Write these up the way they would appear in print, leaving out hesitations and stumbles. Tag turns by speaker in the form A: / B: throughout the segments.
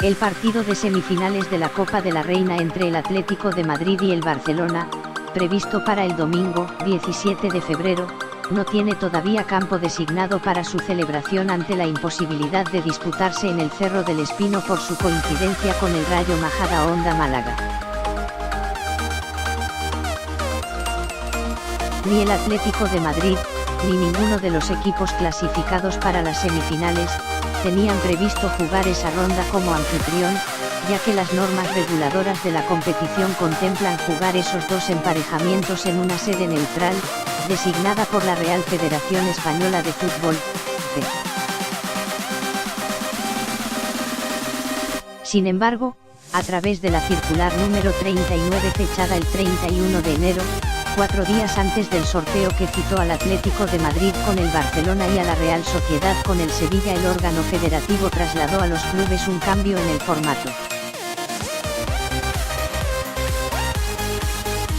A: El partido de semifinales de la Copa de la Reina entre el Atlético de Madrid y el Barcelona, previsto para el domingo, 17 de febrero, no tiene todavía campo designado para su celebración ante la imposibilidad de disputarse en el Cerro del Espino por su coincidencia con el Rayo Majadahonda Málaga. Ni el Atlético de Madrid, ni ninguno de los equipos clasificados para las semifinales, tenían previsto jugar esa ronda como anfitrión, ya que las normas reguladoras de la competición contemplan jugar esos dos emparejamientos en una sede neutral, designada por la Real Federación Española de Fútbol, FE. Sin embargo, a través de la circular número 39 fechada el 31 de enero, 4 días antes del sorteo que citó al Atlético de Madrid con el Barcelona y a la Real Sociedad con el Sevilla, el órgano federativo trasladó a los clubes un cambio en el formato.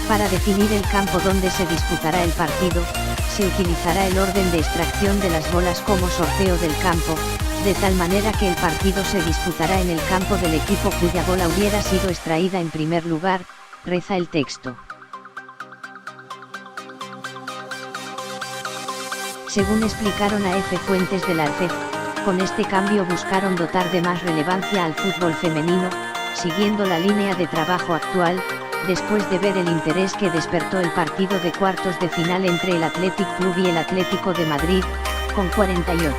A: Para definir el campo donde se disputará el partido, se utilizará el orden de extracción de las bolas como sorteo del campo, de tal manera que el partido se disputará en el campo del equipo cuya bola hubiera sido extraída en primer lugar, reza el texto. Según explicaron a F. Fuentes de la ARCEF, con este cambio buscaron dotar de más relevancia al fútbol femenino, siguiendo la línea de trabajo actual, después de ver el interés que despertó el partido de cuartos de final entre el Athletic Club y el Atlético de Madrid, con 48.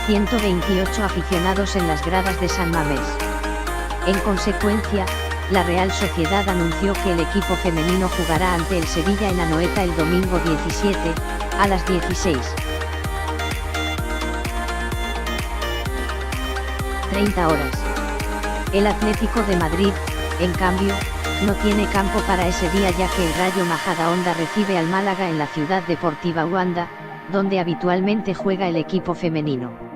A: ...128 aficionados en las gradas de San Mamés. En consecuencia, la Real Sociedad anunció que el equipo femenino jugará ante el Sevilla en Anoeta el domingo 17, a las 16:30 horas. El Atlético de Madrid, en cambio, no tiene campo para ese día ya que el Rayo Majadahonda recibe al Málaga en la Ciudad Deportiva Wanda, donde habitualmente juega el equipo femenino.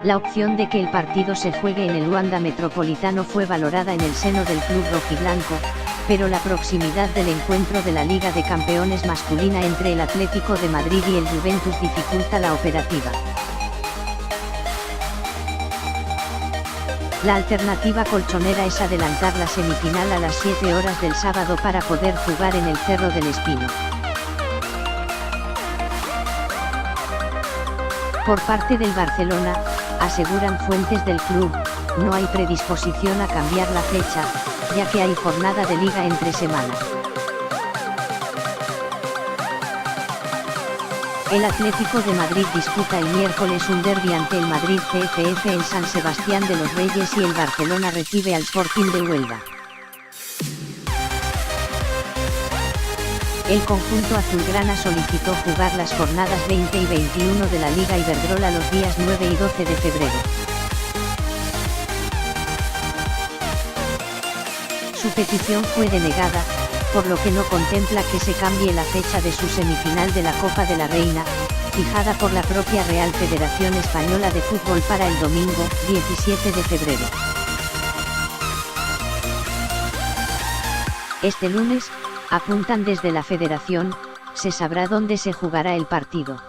A: La opción de que el partido se juegue en el Wanda Metropolitano fue valorada en el seno del club rojiblanco, pero la proximidad del encuentro de la Liga de Campeones masculina entre el Atlético de Madrid y el Juventus dificulta la operativa. La alternativa colchonera es adelantar la semifinal a las 7 horas del sábado para poder jugar en el Cerro del Espino. Por parte del Barcelona, aseguran fuentes del club, no hay predisposición a cambiar la fecha, ya que hay jornada de liga entre semana. El Atlético de Madrid disputa el miércoles un derbi ante el Madrid CFF en San Sebastián de los Reyes y el Barcelona recibe al Sporting de Huelva. El conjunto azulgrana solicitó jugar las jornadas 20 y 21 de la Liga Iberdrola los días 9 y 12 de febrero. Su petición fue denegada, por lo que no contempla que se cambie la fecha de su semifinal de la Copa de la Reina, fijada por la propia Real Federación Española de Fútbol para el domingo, 17 de febrero. Este lunes, apuntan desde la Federación, se sabrá dónde se jugará el partido.